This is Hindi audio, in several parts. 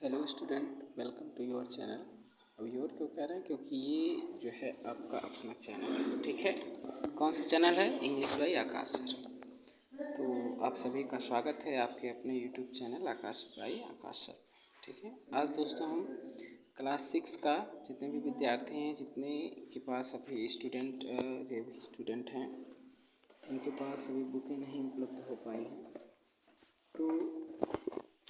Hello student, welcome to your channel. अब योर क्यों कह रहे हैं? क्योंकि ये जो है आपका अपना चैनल है, ठीक है। कौन सा चैनल है? English by Akash sir. तो आप सभी का स्वागत है आपके अपने यूट्यूब चैनल आकाश बाय आकाश सर, ठीक है। आज दोस्तों हम क्लास 6 का जितने भी विद्यार्थी हैं, जितने के पास अभी जो भी स्टूडेंट हैं, उनके पास अभी बुकें नहीं उपलब्ध हो पाई हैं, तो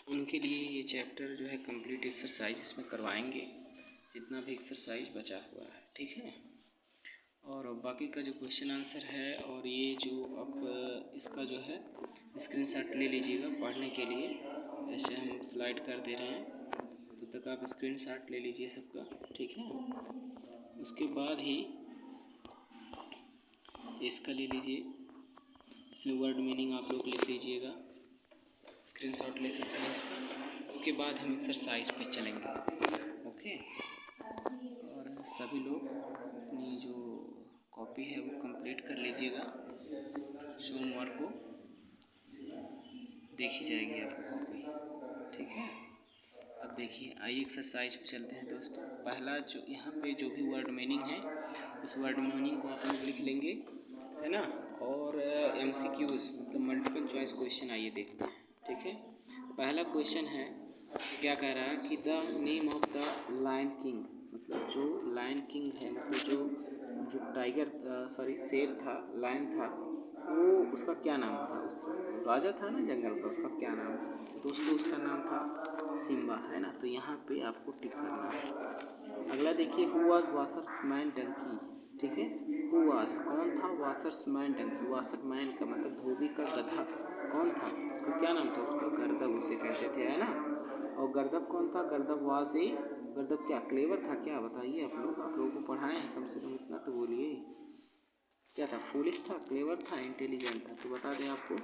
उनके लिए ये चैप्टर जो है कंप्लीट एक्सरसाइज इसमें करवाएंगे, जितना भी एक्सरसाइज बचा हुआ है, ठीक है। और बाकी का जो क्वेश्चन आंसर है और ये जो अब इसका जो है स्क्रीनशॉट ले लीजिएगा पढ़ने के लिए। ऐसे हम स्लाइड कर दे रहे हैं, तब तक आप स्क्रीनशॉट ले लीजिए सबका, ठीक है। उसके बाद ही इसका ले लीजिए, इसमें वर्ड मीनिंग आप लोग लिख लीजिएगा, स्क्रीनशॉट ले सकते हैं इसका। उसके बाद हम एक्सरसाइज पे चलेंगे, ओके। और सभी लोग अपनी जो कॉपी है वो कंप्लीट कर लीजिएगा। सोमवार को देखी जाएगी आपकी कॉपी, ठीक है। अब देखिए, आइए एक्सरसाइज पे चलते हैं दोस्तों। पहला जो यहाँ पे जो भी वर्ड मीनिंग है, उस वर्ड मीनिंग को आप लोग लिख लेंगे, है ना। और MCQs मतलब मल्टीपल चॉइस क्वेश्चन आइए देखते हैं, ठीक है। पहला क्वेश्चन है, क्या कह रहा है कि the name of the lion king, मतलब जो लायन किंग है, मतलब जो टाइगर शेर था, लायन था, वो उसका क्या नाम था? उस राजा था ना जंगल का, उसका क्या नाम था? तो दोस्तों उसका नाम था सिम्बा, है ना। तो यहाँ पे आपको टिक करना है। अगला देखिए, हु वाज वाशर्समैन डंकी, ठीक है। हु वाज कौन था? वाशर्समैन डंकी, वाशरमैन का मतलब धोबी का गधा कौन था? उसका क्या नाम था? उसका गर्दभ उसे कहते थे, है ना। और गर्दभ कौन था? गर्दभ वाज ए, गर्दभ क्या क्लेवर था क्या? बताइए आप लोगों को पढ़ाए हैं, कम से कम इतना तो बोलिए। क्या था? फूलिश था, क्लेवर था, इंटेलिजेंट था? तो बता दें आपको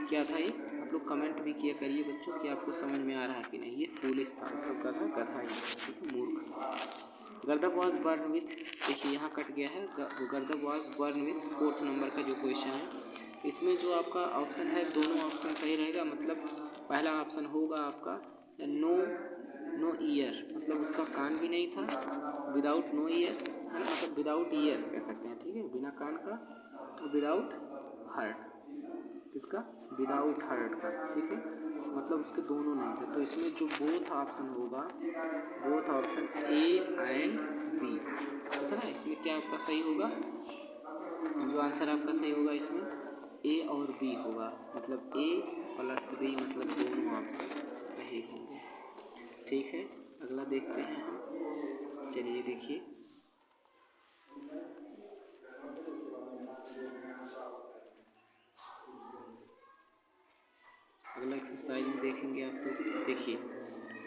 क्या था ये। आप लोग कमेंट भी किया करिए बच्चों कि आपको समझ में आ रहा है कि नहीं। ये फूलिश था, मतलब गधा गधा ही, ठीक है, मूर्ख। गर्दभ वाज बर्न विथ, देखिए यहाँ कट गया है, Gardabh was burn with 4th number का जो क्वेश्चन है, इसमें जो आपका ऑप्शन है, दोनों ऑप्शन सही रहेगा। मतलब पहला ऑप्शन होगा आपका नो ईयर, मतलब उसका कान भी नहीं था, विदाउट नो ईयर, है ना, मतलब विदाउट ईयर कह सकते हैं, ठीक है, बिना कान का, विदाउट हर्ट, किसका? विदाउट हर्ट का, ठीक है, मतलब उसके दोनों नहीं थे। तो इसमें जो बोथ ऑप्शन होगा, both option A and B, ठीक है ना। इसमें क्या आपका सही होगा? जो आंसर आपका सही होगा इसमें ए और बी होगा, मतलब ए प्लस बी, मतलब दोनों ऑप्शन सही होंगे, ठीक है। अगला देखते हैं हम, चलिए देखिए, अगला एक्सरसाइज में देखेंगे आप लोग। देखिए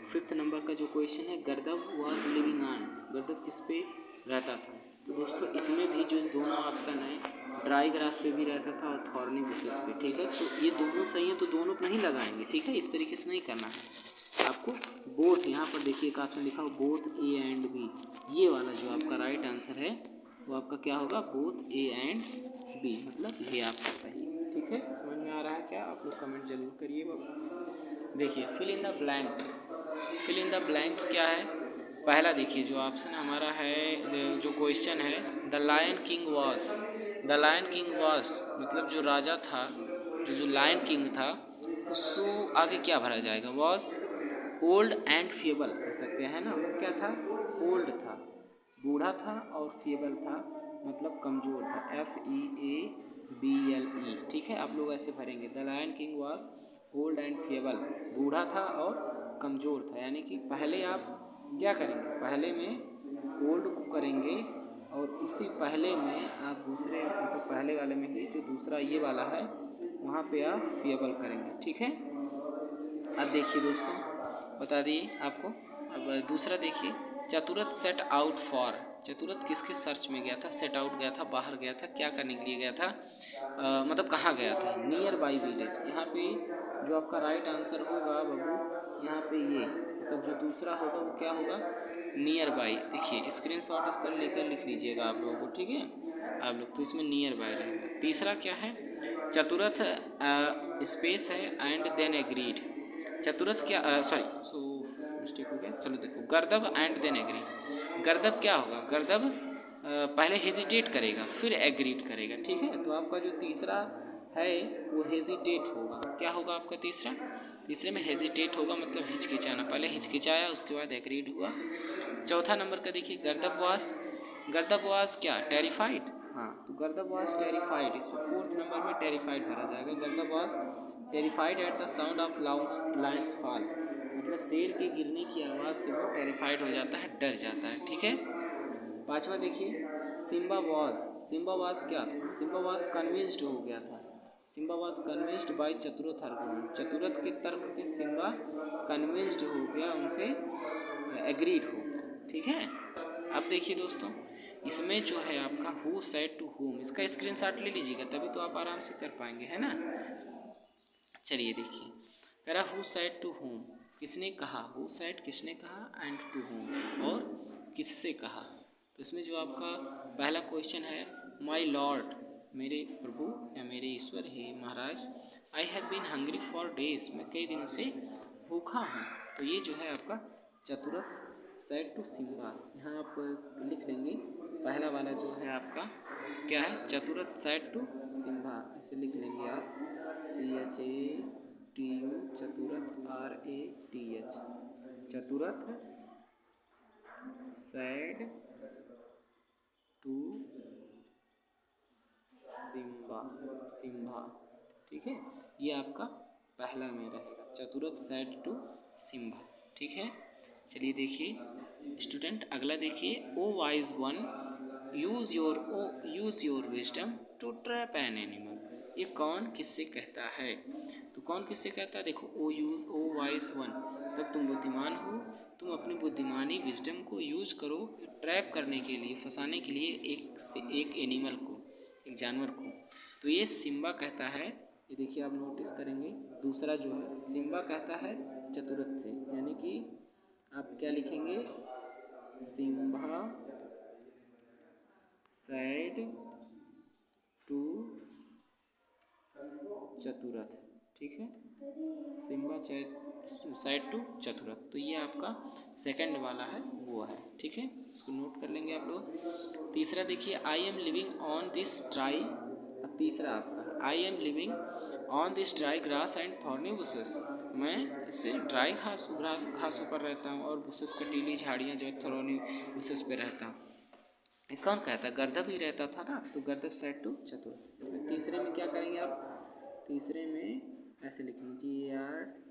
5th नंबर का जो क्वेश्चन है, गर्दभ वाज लिविंग ऑन, गर्दभ किस पे रहता था? तो दोस्तों इसमें भी जो दोनों ऑप्शन है, ड्राई ग्रास पे भी रहता था और थॉर्नी बुशेस पे, ठीक है। तो ये दोनों सही है, तो दोनों पे नहीं लगाएंगे, ठीक है। इस तरीके से नहीं करना है आपको। बोथ यहाँ पर देखिए एक ऑप्शन लिखा हो, बोथ ए एंड बी, ये वाला जो आपका राइट आंसर है वो आपका क्या होगा? बोथ ए एंड बी, मतलब ये आपका सही है, ठीक है। समझ में आ रहा है क्या? आप लोग कमेंट जरूर करिए बाबू। देखिए fill in the blanks, fill in the blanks क्या है? पहला देखिए जो ऑप्शन हमारा है, जो क्वेश्चन है, the lion king was, the lion king was मतलब जो राजा था, जो लायन किंग था, उसको आगे क्या भरा जाएगा? वॉज ओल्ड एंड फेबल कह सकते हैं ना। वो क्या था? ओल्ड था, बूढ़ा था, और फेबल था मतलब कमज़ोर था, FEABLE, ठीक है। आप लोग ऐसे भरेंगे, the lion king was old and fable, बूढ़ा था और कमज़ोर था। यानी कि पहले आप क्या करेंगे? पहले में ओल्ड को करेंगे और उसी पहले में आप दूसरे, मतलब पहले वाले में ही जो दूसरा ये वाला है वहाँ पे आप फेबल करेंगे, ठीक है। अब देखिए दोस्तों, बता दिए आपको। अब दूसरा देखिए, चतुरथ सेट आउट फॉर, चतुरथ किसके सर्च में गया था? सेट आउट गया था, बाहर गया था, क्या करने के लिए गया था? मतलब कहाँ गया था? Near by village. यहाँ पे जो आपका राइट आंसर होगा बाबू, यहाँ पे ये मतलब जो दूसरा होगा वो क्या होगा? Near by. देखिए स्क्रीनशॉट इसका लेकर लिख लीजिएगा आप लोगों को, ठीक है आप लोग। तो इसमें नियर बाई रहेगा। तीसरा क्या है? चतुरथ स्पेस है एंड देन एग्रीड, चतुरथ क्या, सॉरी सो मिस्टेक हो गया, चलो देखो, गर्दभ एंड देन एग्री। गर्दभ क्या होगा, गर्दभ पहले हेजिटेट करेगा फिर एग्रीड करेगा, ठीक है। तो आपका जो तीसरा है वो हेजिटेट होगा। क्या होगा आपका तीसरा, तीसरे में हेजिटेट होगा, मतलब हिचकिचाना, पहले हिचकिचाया उसके बाद एग्रीड हुआ। चौथा नंबर का देखिए, गर्दभ वास क्या, टेरिफाइड। हाँ, तो गर्दभ वास टेरिफाइड, इसमें फोर्थ नंबर में टेरिफाइड भरा जाएगा। गर्दभ वास terrified at the sound of Lions fall, मतलब शेर के गिरने की आवाज़ से वो टेरिफाइड हो जाता है, डर जाता है, ठीक है। पांचवा देखिए, सिम्बा वाज क्या था, सिम्बा वाज कन्विंस्ड हो गया था। Simba was convinced by Chaturath argument, Chaturath के तर्क से सिम्बा कन्विंस्ड हो गया, उनसे एग्रीड हो गया, ठीक है। अब देखिए दोस्तों, इसमें जो है आपका हु सेड टू हुम, इसका स्क्रीनशॉट ले लीजिएगा, तभी तो आप आराम से कर पाएंगे, है ना। चलिए देखिए, कह रहा हु सेड टू हुम, किसने कहा, हु सेड किसने कहा, एंड टू हुम और किससे कहा। तो इसमें जो आपका पहला क्वेश्चन है, माय लॉर्ड, मेरे प्रभु या मेरे ईश्वर, हे महाराज, I have been hungry for days, मैं कई दिनों से भूखा हूँ। तो ये जो है आपका चतुरथ सेड टू सिम्बा, यहाँ आप लिख लेंगे, पहला वाला जो है आपका क्या है, चतुरथ सेड टू सिम्बा, ऐसे लिख लेंगे आप, CHATU, Chaturath RATH, Chaturath said to Simba, ठीक है। ये आपका पहला में रहेगा, चतुरथ सेड टू सिम्बा, ठीक है। चलिए देखिए स्टूडेंट, अगला देखिए, O wise one, use your wisdom to trap an animal, ये कौन किससे कहता है, तो कौन किससे कहता है, देखो, ओ वाइज वन, तब तुम बुद्धिमान हो, तुम अपनी बुद्धिमानी विजडम को यूज करो ट्रैप करने के लिए, फंसाने के लिए एक एनिमल को, एक जानवर को। तो ये सिम्बा कहता है, ये देखिए आप नोटिस करेंगे, दूसरा जो है सिम्बा कहता है चतुरथ से, यानी कि आप क्या लिखेंगे, सिम्बा सेड टू चतुरथ, ठीक है, सिम्बा सेड टू चतुरथ। तो ये आपका सेकंड वाला है, वो है, ठीक है, इसको नोट कर लेंगे आप लोग। तीसरा देखिए, I am living on this dry, तीसरा आपका, I am living on this dry grass and thorny bushes, मैं इससे ड्राई घासों पर रहता हूँ और बुशेस कटीली झाड़ियाँ जो है थॉर्नी बुशेस पे रहता हूँ। ये कौन कहता है, गर्दभ ही रहता था ना, तो गर्दभ सेड टू चतुर्थ। इसमें तीसरे में क्या करेंगे आप, तीसरे में ऐसे लिखेंगे, GRDABH,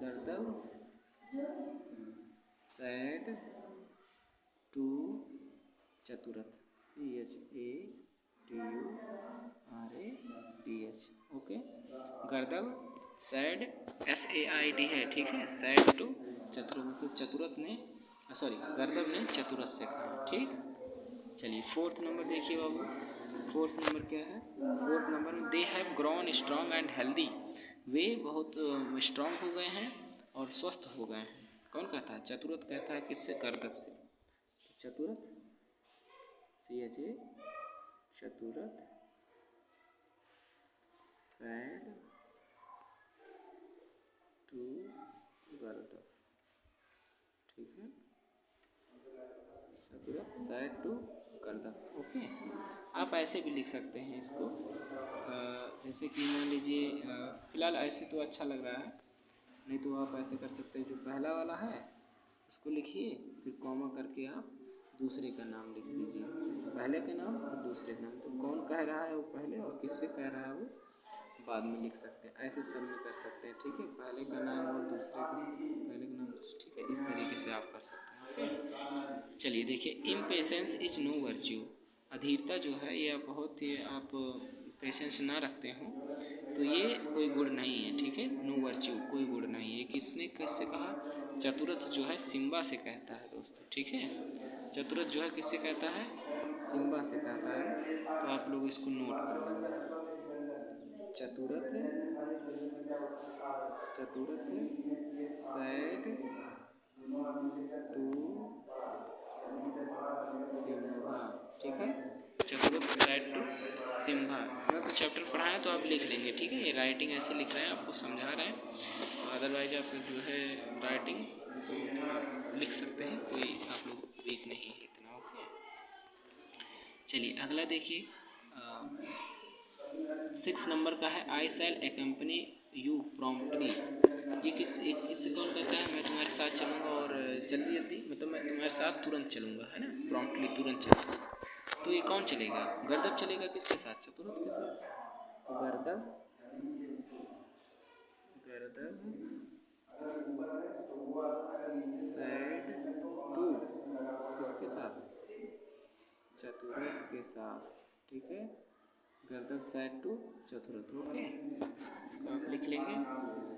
Gardabh said to Chaturath, CHATURADH, okay. Gardabh said SAID है, ठीक है, सैड टू चतुरथ, तो चतुरथ ने, सॉरी, गर्दभ ने चतुरथ से कहा, ठीक। चलिए फोर्थ नंबर देखिए बाबू, फोर्थ नंबर क्या है, फोर्थ नंबर में, they have grown strong and healthy, वे बहुत स्ट्रॉन्ग हो गए हैं और स्वस्थ हो गए हैं, कौन कहता है, चतुरथ कहता है, किससे, गर्दभ से। तो चतुरथ CHA, चतुरथ सैड टू गर्दभ, ठीक है, चतुरथ सैड टू गर्दभ, ओके। आप ऐसे भी लिख सकते हैं इसको, जैसे कि मान लीजिए, फिलहाल ऐसे तो अच्छा लग रहा है, नहीं तो आप ऐसे कर सकते हैं, जो पहला वाला है उसको लिखिए, फिर कॉमा करके आप दूसरे का नाम लिख लीजिए, पहले का नाम और दूसरे का नाम, तो कौन कह रहा है वो पहले और किससे कह रहा है वो बाद में लिख सकते हैं, ऐसे सब में कर सकते हैं, ठीक है, पहले का नाम और दूसरे का, पहले का नाम, ठीक है, इस तरीके से आप कर सकते हैं, ओके। चलिए देखिए, इम्पेशेंस इज नो वर्च्यू, अधीरता जो है यह बहुत ही, आप पेशेंस ना रखते हो तो ये कोई गुण नहीं है, ठीक है, नो वर्च्यू कोई गुण नहीं है, किसने किससे कहा, चतुरथ जो है सिम्बा से कहता है दोस्तों, ठीक है, चतुरथ जो है किससे कहता है, सिम्बा से कहता है, तो आप लोग इसको नोट कर लेंगे, चतुरथ सैड टू सिम्बा, ठीक है। चतुर्थ साइड टू सिम्हा। तो चैप्टर पढ़ा है तो आप लिख लेंगे, ठीक है। ये राइटिंग ऐसे लिख रहे हैं, आपको समझा रहे हैं। अदरवाइज आप जो है राइटिंग तो आप लिख सकते हैं, कोई आप लोग वीक नहीं है इतना, ओके। चलिए अगला देखिए, 6 नंबर का है, आई शैल एक्कम्पनी यू प्रॉम्प्टली। ये किस कौन कहता है, मैं तुम्हारे साथ चलूँगा और जल्दी जल्दी, मतलब मैं तुम्हारे साथ तुरंत चलूँगा, है ना, प्रॉम्प्टली तुरंत चलूँगा। तो ये कौन चलेगा, गर्दभ चलेगा किसके साथ, चतुर्थ के साथ। तो गर्दभ सैड टू किसके साथ, चतुर्थ के साथ, ठीक है। गर्दभ सैड टू चतुर्थ, ओके। तो आप लिख लेंगे।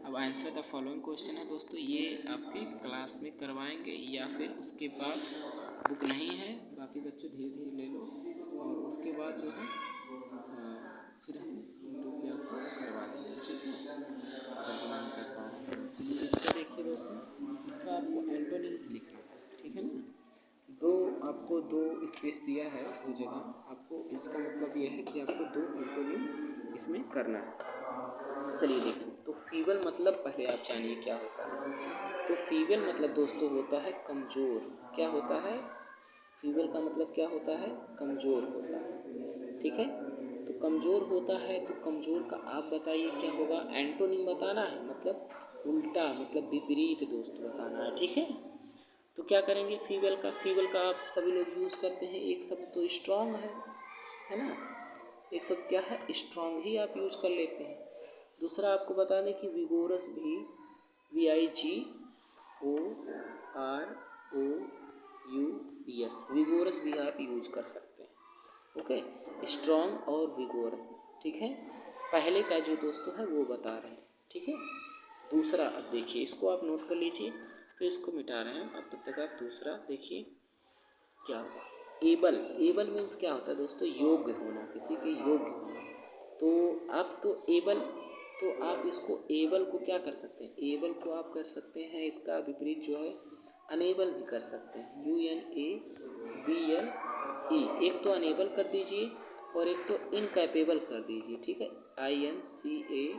अब आंसर द फॉलोइंग क्वेश्चन है दोस्तों, ये आपके क्लास में करवाएंगे या फिर उसके बाद, बुक नहीं है, बाकी बच्चे धीरे धीरे ले लो, और उसके बाद जो है फिर हम यूट्यूब पे आपको करवा देंगे, ठीक है, तर्जुमा नहीं कर पा रहे। चलिए इसका देखिए दोस्तों, इसका आपको एंटोनिम्स लिखना है, ठीक है ना। आपको दो स्पेस दिया है, दो जगह आपको, इसका मतलब यह है कि आपको 2 एंटोनिम्स इसमें करना है। चलिए देखिए, तो फीबल मतलब पहले आप जानिए क्या होता है। तो फीबल मतलब दोस्तों होता है कमज़ोर। क्या होता है, फीबल का मतलब क्या होता है, कमज़ोर होता है, ठीक है। तो कमज़ोर होता है, तो कमज़ोर का आप बताइए क्या होगा, एंटोनिम बताना है, मतलब उल्टा, मतलब विपरीत दोस्त बताना है, ठीक है। तो क्या करेंगे, फीबल का आप सभी लोग यूज़ करते हैं। एक शब्द तो स्ट्रॉन्ग है ना, एक शब्द क्या है, स्ट्रॉन्ग ही आप यूज कर लेते हैं। दूसरा आपको बता दें कि विगोरस भी VIGOROUS, विगोरस भी आप यूज कर सकते हैं, ओके। स्ट्रॉन्ग और विगोरस, ठीक है। पहले का जो दोस्तों है वो बता रहे हैं, ठीक है। दूसरा अब देखिए, इसको आप नोट कर लीजिए, फिर इसको मिटा रहे हैं। अब तब तक आप दूसरा देखिए क्या होगा। एबल मीन्स क्या होता है दोस्तों, योग्य होना, किसी के योग्य होना। तो आप इसको एबल को क्या कर सकते हैं, एबल को आप कर सकते हैं, इसका विपरीत जो है अनेबल भी कर सकते हैं, UNABLE। एक तो अनेबल कर दीजिए और एक तो इनकैपेबल कर दीजिए, ठीक है, INCAPABLE,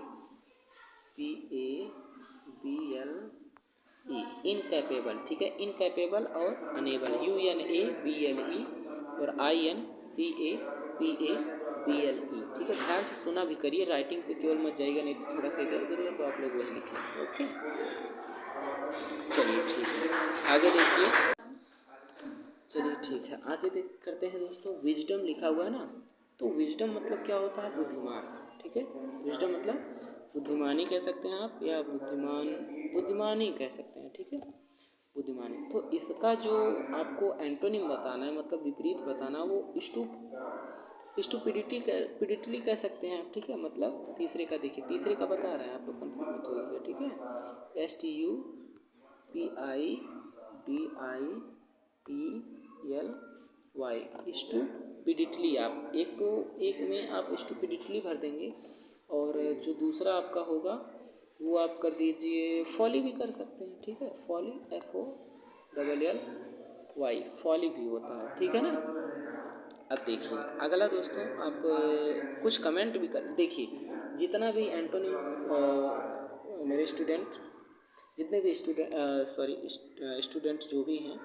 इनकैपेबल, ठीक है। इनकैपेबल और अनेबल, UNABLE और INCAPABLE, ठीक है। ध्यान से सुना भी करिए, राइटिंग पे केवल मत जाइएगा, नहीं तो थोड़ा सा इधर उधर है तो आप लोग वही लिखेंगे, ओके। चलिए ठीक है, आगे देखिए। चलिए ठीक है, आगे करते हैं दोस्तों। विजडम लिखा हुआ है ना, तो विजडम मतलब क्या होता है, बुद्धिमान, ठीक है। विजडम मतलब बुद्धिमानी कह सकते हैं आप, या बुद्धिमानी कह सकते हैं, ठीक है, बुद्धिमानी। तो इसका जो आपको एंटोनिम बताना है, मतलब विपरीत बताना, वो स्टुपिडिटी कह सकते हैं आप, ठीक है। मतलब तीसरे का देखिए, तीसरे का बता रहे हैं, आप लोग कंफ्यूज मत होइएगा, ठीक है। STUPIDITLY, स्टुपिडिटली। आप एक में आप स्टुपिडिटली भर देंगे, और जो दूसरा आपका होगा वो आप कर दीजिए, फॉली भी कर सकते हैं, ठीक है, फॉली, FOLLY, फॉली भी होता है, ठीक है ना। अब देखिए अगला दोस्तों, आप कुछ कमेंट भी कर देखिए, जितना भी एंटोनिम्स मेरे जितने भी स्टूडेंट जो भी हैं,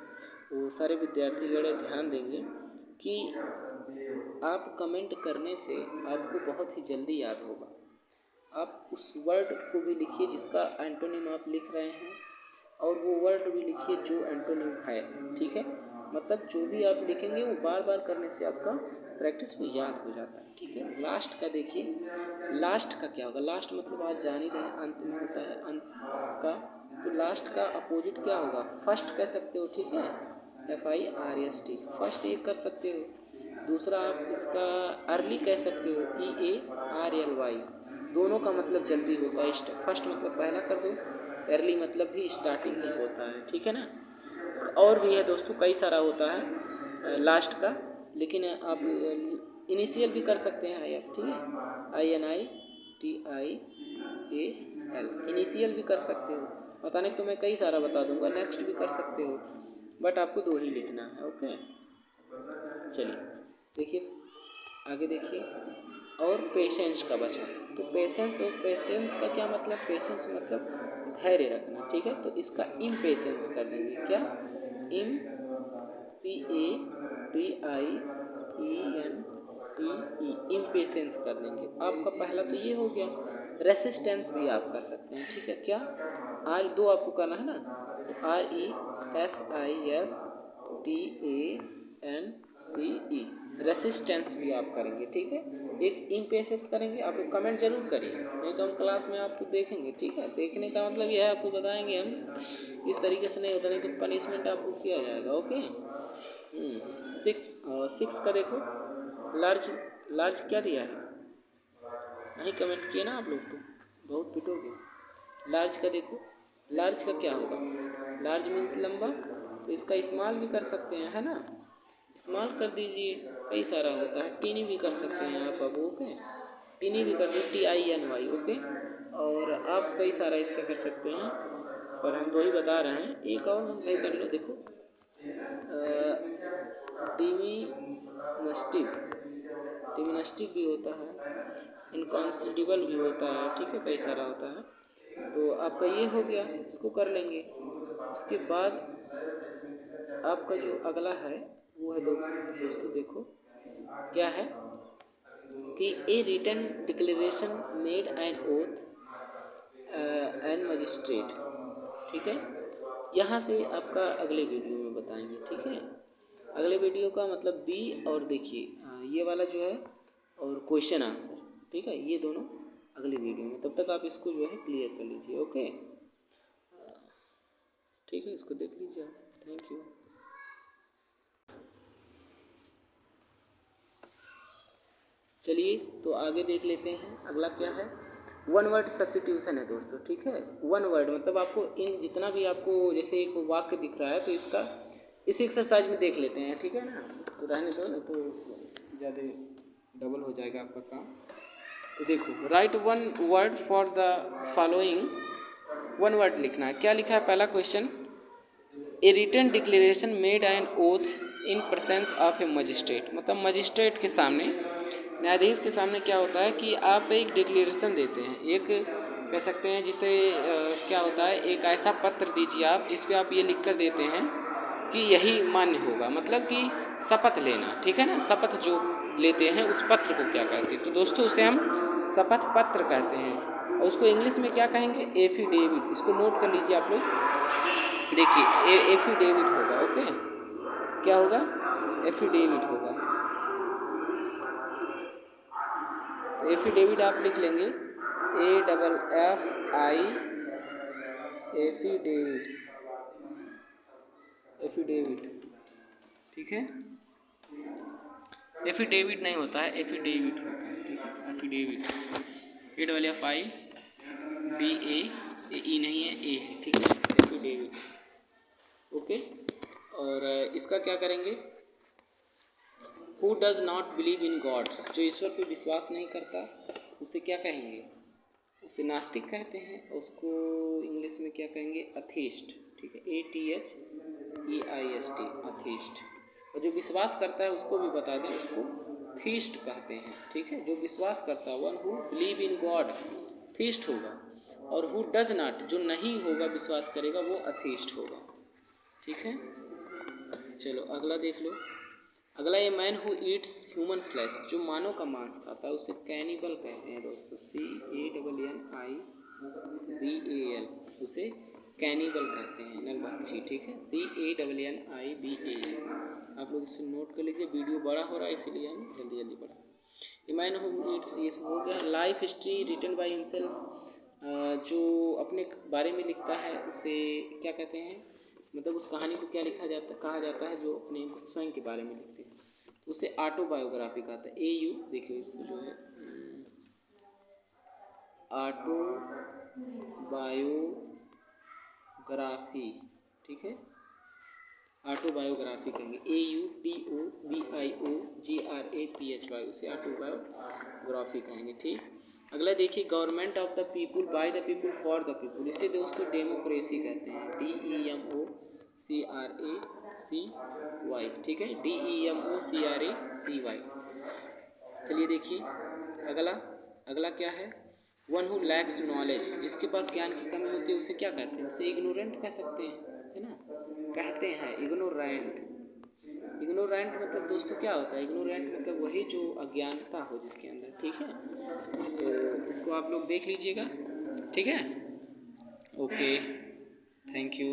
वो सारे विद्यार्थीगण ध्यान देंगे कि आप कमेंट करने से आपको बहुत ही जल्दी याद होगा। आप उस वर्ड को भी लिखिए जिसका एंटोनिम आप लिख रहे हैं, और वो वर्ड भी लिखिए जो एंटोनिम है, ठीक है। मतलब जो भी आप लिखेंगे वो बार बार करने से आपका प्रैक्टिस में याद हो जाता है, ठीक है। लास्ट का देखिए, लास्ट का क्या होगा, लास्ट मतलब आज जान ही रहे हैं, अंत में होता है, अंत का। तो लास्ट का अपोजिट क्या होगा, फर्स्ट कह सकते हो, ठीक है, FIRST, फर्स्ट एक कर सकते हो। दूसरा आप इसका अर्ली कह सकते हो, EARLY, दोनों का मतलब जल्दी होता है। फर्स्ट मतलब पहला कर दो, अर्ली मतलब भी स्टार्टिंग ही होता है, ठीक है ना। और भी है दोस्तों, कई सारा होता है लास्ट का, लेकिन आप इनिशियल भी कर सकते हैं आप, ठीक है, INITIAL, इनिशियल भी कर सकते हो। बताने को तो मैं कई सारा बता दूंगा, नेक्स्ट भी कर सकते हो, बट आपको 2 ही लिखना है, ओके। चलिए देखिए, आगे देखिए, और पेशेंस का बचा। तो पेशेंस और पेशेंस का क्या मतलब, पेशेंस मतलब धैर्य रखना, ठीक है। तो इसका इम्पेशेंस कर देंगे, क्या, इम PADIENCE, इम्पेशेंस कर देंगे। आपका पहला तो ये हो गया। रेसिस्टेंस भी आप कर सकते हैं, ठीक है। क्या, R2 आपको करना है ना, तो RESISTANCE, रेसिस्टेंस भी आप करेंगे, ठीक है। एक इम्पेशेंस करेंगे। आप लोग कमेंट जरूर करिए, नहीं तो हम क्लास में आपको देखेंगे, ठीक है। देखने का मतलब यह है, आपको बताएंगे हम, इस तरीके से नहीं होता, नहीं तो पनिशमेंट आपको किया जाएगा। ओके। 6 का देखो, लार्ज, लार्ज क्या दिया है, नहीं कमेंट किए ना आप लोग, तो बहुत पिटोगे। लार्ज का देखो, लार्ज का क्या होगा, लार्ज मीन्स लंबा, तो इसका इस्तेमाल भी कर सकते हैं, है ना, इस्तेमाल कर दीजिए, कई सारा होता है। टीनी भी कर सकते हैं आप, अब ओके, टीनी भी कर दो, TINY, ओके। और आप कई सारा इसका कर सकते हैं, पर हम 2 ही बता रहे हैं। एक और हम नहीं कर लो, देखो, टिमिनस्टिक भी होता है, इनकॉन्सिडिबल भी होता है, ठीक है, कई सारा होता है। तो आपका ये हो गया, इसको कर लेंगे। उसके बाद आपका जो अगला है वो है, दोस्तों देखो क्या है, कि a written declaration made an oath an magistrate, ठीक है। यहाँ से आपका अगले वीडियो में बताएंगे, ठीक है। अगले वीडियो का मतलब बी, और देखिए ये वाला जो है, और क्वेश्चन आंसर, ठीक है, ये दोनों अगले वीडियो में। तब तक आप इसको जो है क्लियर कर लीजिए, ओके, ठीक है। इसको देख लीजिए आप, थैंक यू। चलिए तो आगे देख लेते हैं, अगला क्या है, वन वर्ड सब्स्टिट्यूशन है दोस्तों, ठीक है। वन वर्ड मतलब आपको इन जितना भी आपको जैसे एक वाक्य दिख रहा है, तो इसका इस एक्सरसाइज में देख लेते हैं, ठीक है ना। तो रहने दो, नहीं तो ज़्यादा डबल हो जाएगा आपका काम। तो देखो, write one word for the following, one word लिखना है। क्या लिखा है, पहला question, a written declaration made an oath in presence of a magistrate, मतलब मजिस्ट्रेट के सामने, न्यायाधीश के सामने क्या होता है कि आप एक डिक्लेरेशन देते हैं, एक कह सकते हैं जिसे क्या होता है, एक ऐसा पत्र दीजिए आप जिस पे आप ये लिख कर देते हैं कि यही मान्य होगा, मतलब कि शपथ लेना, ठीक है ना। शपथ जो लेते हैं उस पत्र को क्या कहते हैं, तो दोस्तों उसे हम शपथ पत्र कहते हैं, और उसको इंग्लिश में क्या कहेंगे, एफिडेविट। इसको नोट कर लीजिए आप लोग, देखिए एफिडेविट होगा, ओके, क्या होगा, एफिडेविट होगा। तो एफिडेविट आप लिख लेंगे, AFFI, एफिडेविट, एफिडेविट, ठीक है। एफिडेविट नहीं होता है, एफिडेविट होता है, ठीक है, एफिडेविट, AFFI, BA, E नहीं है, A है, ठीक है, एफिडेविट, ओके। और इसका क्या करेंगे, Who does not believe in God, जो ईश्वर पे विश्वास नहीं करता, उसे क्या कहेंगे, उसे नास्तिक कहते हैं, और उसको इंग्लिश में क्या कहेंगे, अथीस्ट, ठीक है, ATHEIST, अथीस्ट। और जो विश्वास करता है उसको भी बता दें, उसको थीस्ट कहते हैं, ठीक है। जो विश्वास करता है, one who believe in God, theist होगा, और हु डज नॉट, जो नहीं होगा विश्वास करेगा, वो अथीस्ट होगा, ठीक है। चलो अगला देख लो, अगला, ये man who Yeats human flesh, जो मानव का मांस खाता है उसे कैनिबल कहते हैं दोस्तों, CANNIBAL, उसे कैनिबल कहते हैं, नरभक्षी, ठीक है, CANNIBAL। आप लोग इसे नोट कर लीजिए, वीडियो बड़ा हो रहा है इसीलिए हम जल्दी जल्दी पढ़ा। ए मैन हु ईट्स, ये सब हो गया। Life history written by himself, जो अपने बारे में लिखता है उसे क्या कहते हैं, मतलब उस कहानी को क्या कहा जाता है, जो अपने स्वयं के बारे में लिखते हैं, तो उसे ऑटोबायोग्राफी कहता है, AU, देखिए इसको जो है ऑटोबायोग्राफी, ठीक है, ऑटोबायोग्राफी कहेंगे, AUTOBIOGRAPHY, उसे ऑटोबायोग्राफी कहेंगे, ठीक। अगला देखिए, government of the people, by the people, for the people, इसे दोस्तों डेमोक्रेसी कहते हैं, DEMOCRACY, ठीक है, DEMOCRACY। चलिए देखिए अगला, अगला क्या है, वन हु लैक्स नॉलेज, जिसके पास ज्ञान की कमी होती है उसे क्या कहते हैं, उसे इग्नोरेंट कह सकते हैं, है ना, कहते हैं इग्नोरेंट। इग्नोरेंट मतलब दोस्तों क्या होता है, इग्नोरेंट मतलब वही जो अज्ञानता हो जिसके अंदर, ठीक है। तो इसको आप लोग देख लीजिएगा, ठीक है, ओके, थैंक यू।